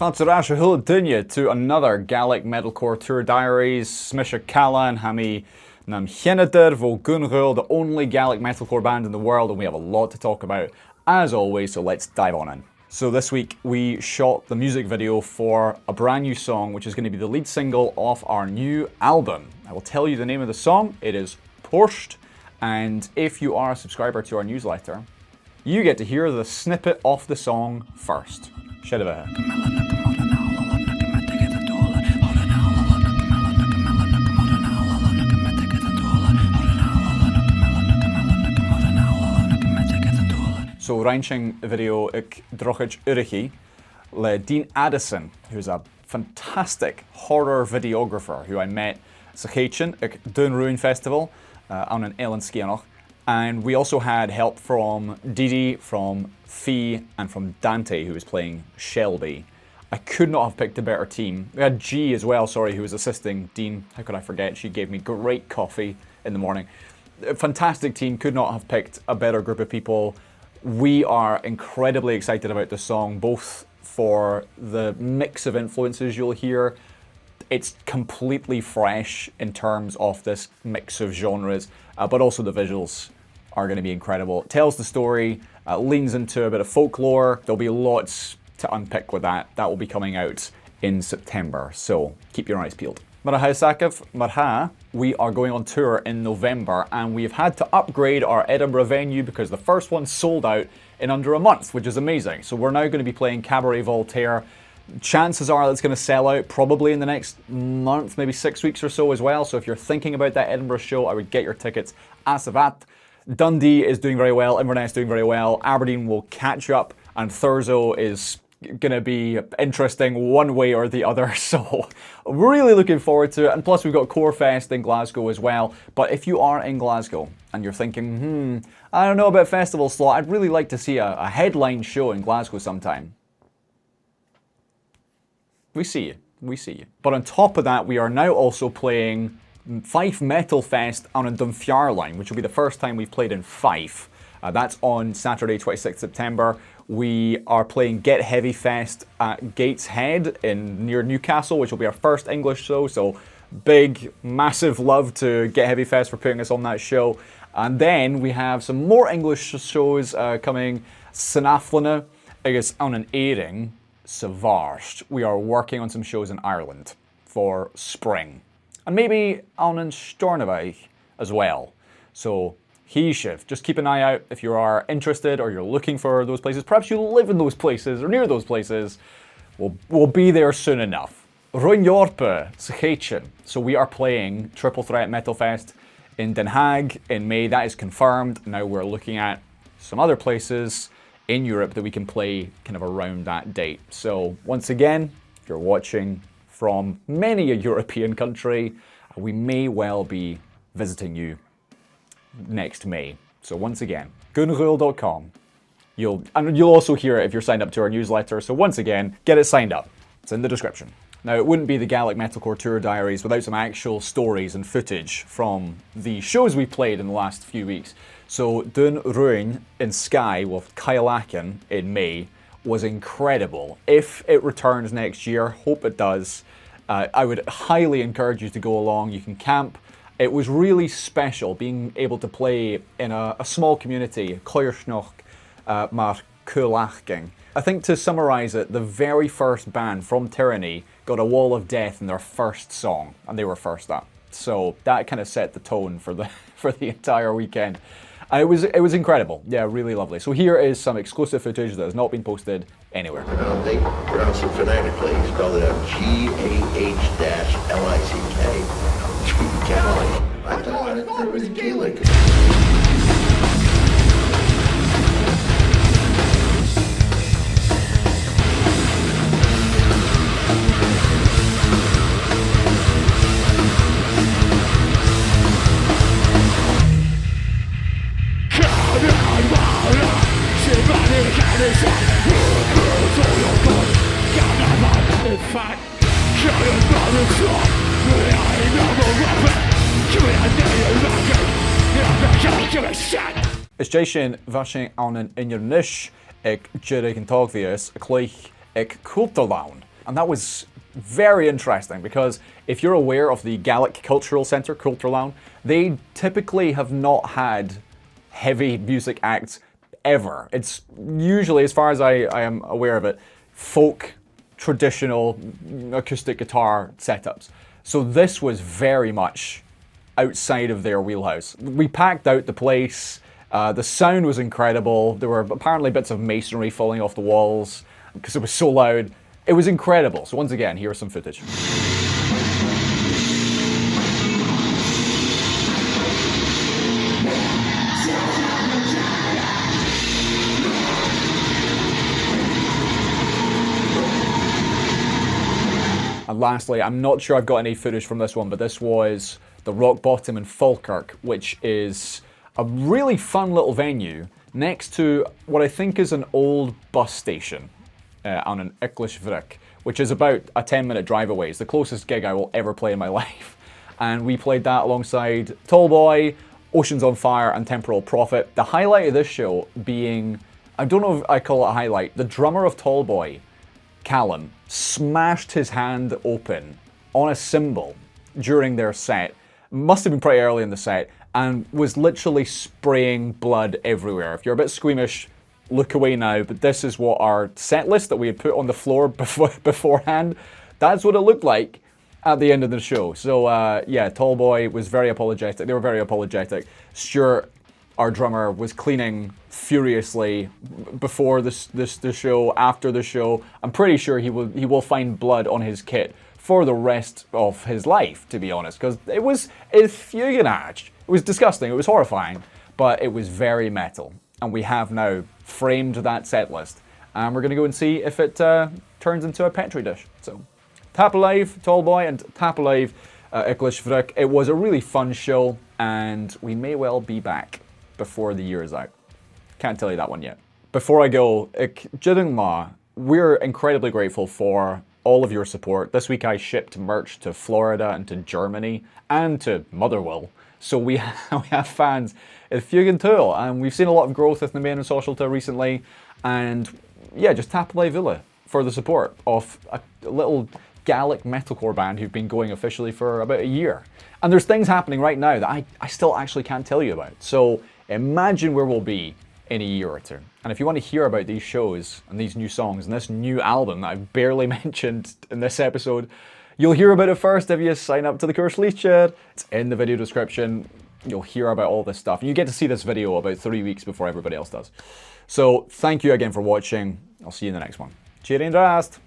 Fantastische hulp dunje to another Gaelic Metalcore Tour Diaries. Smisha Callan, Hami Nam Henneder, Vo Gunghul, the only Gaelic Metalcore band in the world, and we have a lot to talk about, as always, so let's dive on in. So this week we shot the music video for a brand new song, which is going to be the lead single of our new album. I will tell you the name of the song. It is Porscht, and if you are a subscriber to our newsletter, you get to hear the snippet of the song first. Shedivahe. So reinching video ik drochig urichi le Dean Addison, who's a fantastic horror videographer who I met Sachechen at Dun Ruin Festival on an Ellen Skianoch. And we also had help from Didi, from Fee, and from Dante, who was playing Shelby. I could not have picked a better team. We had G as well, sorry, who was assisting Dean. How could I forget? She gave me great coffee in the morning. A fantastic team, could not have picked a better group of people. We are incredibly excited about this song, both for the mix of influences you'll hear. It's completely fresh in terms of this mix of genres, but also the visuals are going to be incredible. It tells the story, leans into a bit of folklore. There'll be lots to unpick with that. That will be coming out in September, so keep your eyes peeled. Marha Sakov, Marha, we are going on tour in November, and we've had to upgrade our Edinburgh venue because the first one sold out in under a month, which is amazing. So we're now going to be playing Cabaret Voltaire. Chances are that's going to sell out probably in the next month, maybe 6 weeks or so as well. So if you're thinking about that Edinburgh show, I would get your tickets ASAVAT. Dundee is doing very well, Inverness is doing very well, Aberdeen will catch up, and Thurso is going to be interesting one way or the other, so really looking forward to it. And plus we've got Core Fest in Glasgow as well. But if you are in Glasgow and you're thinking, I don't know about festival slot, I'd really like to see a headline show in Glasgow sometime. We see you, we see you. But on top of that, we are now also playing Fife Metal Fest on a Dunfermline, which will be the first time we've played in Fife. That's on Saturday, 26th September. We are playing Get Heavy Fest at Gateshead near Newcastle, which will be our first English show. So big, massive love to Get Heavy Fest for putting us on that show. And then we have some more English shows coming. Snaflana, I guess, on an airing. Savarst. We are working on some shows in Ireland for spring. And maybe on in Stornavik as well. So Hieshiv, just keep an eye out if you are interested or you're looking for those places. Perhaps you live in those places or near those places. We'll be there soon enough. Runjorpe, Sachechen. So we are playing Triple Threat Metal Fest in Den Haag in May. That is confirmed. Now we're looking at some other places in Europe that we can play kind of around that date. So once again, if you're watching from many a European country, we may well be visiting you next May. So once again, gunghul.com. You'll also hear it if you're signed up to our newsletter. So once again, get it signed up. It's in the description. Now, it wouldn't be the Gaelic Metalcore Tour Diaries without some actual stories and footage from the shows we played in the last few weeks. So Dun Ruin in Skye with Kylaken in May was incredible. If it returns next year, hope it does, I would highly encourage you to go along. You can camp. It was really special being able to play in a small community, Coirsnoch mar Kulachking. I think to summarize it, the very first band from Tyranny got a Wall of Death in their first song, and they were first up. So that kind of set the tone for the entire weekend. It was incredible. Yeah, really lovely. So here is some exclusive footage that has not been posted anywhere. They pronounce it phonetically. Spell it out Gahlick. I thought it was Gaelic. Is Jason Vashing on an Injernish, ek Jurek and Togvius, Clich, ek Kultalaun. And that was very interesting because if you're aware of the Gaelic Cultural Centre, Culturlaun, they typically have not had heavy music acts ever. It's usually, as far as I am aware of it, folk, traditional acoustic guitar setups. So this was very much outside of their wheelhouse. We packed out the place. The sound was incredible. There were apparently bits of masonry falling off the walls because it was so loud. It was incredible. So once again, here's some footage. And lastly, I'm not sure I've got any footage from this one, but this was the Rock Bottom in Falkirk, which is a really fun little venue next to what I think is an old bus station on an Vrik, which is about a 10-minute drive away. It's the closest gig I will ever play in my life. And we played that alongside Tallboy, Oceans on Fire, and Temporal Prophet. The highlight of this show being, I don't know if I call it a highlight, the drummer of Tallboy, Callum, smashed his hand open on a cymbal during their set. Must have been pretty early in the set, and was literally spraying blood everywhere. If you're a bit squeamish, look away now, but this is what our set list that we had put on the floor beforehand, that's what it looked like at the end of the show. So yeah, Tallboy was very apologetic. They were very apologetic. Stuart, our drummer, was cleaning furiously before the show, after the show. I'm pretty sure he will find blood on his kit for the rest of his life, to be honest, because it was fugenage. It was disgusting, it was horrifying, but it was very metal. And we have now framed that set list. And we're going to go and see if it turns into a Petri dish. So, Tap Alive, Tallboy, and Tap Alive, Vrik. It was a really fun show, and we may well be back before the year is out. Can't tell you that one yet. Before I go, we're incredibly grateful for all of your support. This week I shipped merch to Florida and to Germany and to Motherwell. So we have fans in Fugentul, and we've seen a lot of growth with the main and sòisealta recently. And yeah, just tap Lay Villa for the support of a little Gaelic metalcore band who've been going officially for about a year. And there's things happening right now that I still actually can't tell you about. So imagine where we'll be in a year or two. And if you want to hear about these shows and these new songs and this new album that I've barely mentioned in this episode, you'll hear about it first if you sign up to the course list chat. It's in the video description. You'll hear about all this stuff. And you get to see this video about 3 weeks before everybody else does. So thank you again for watching. I'll see you in the next one. Cheery and Drast!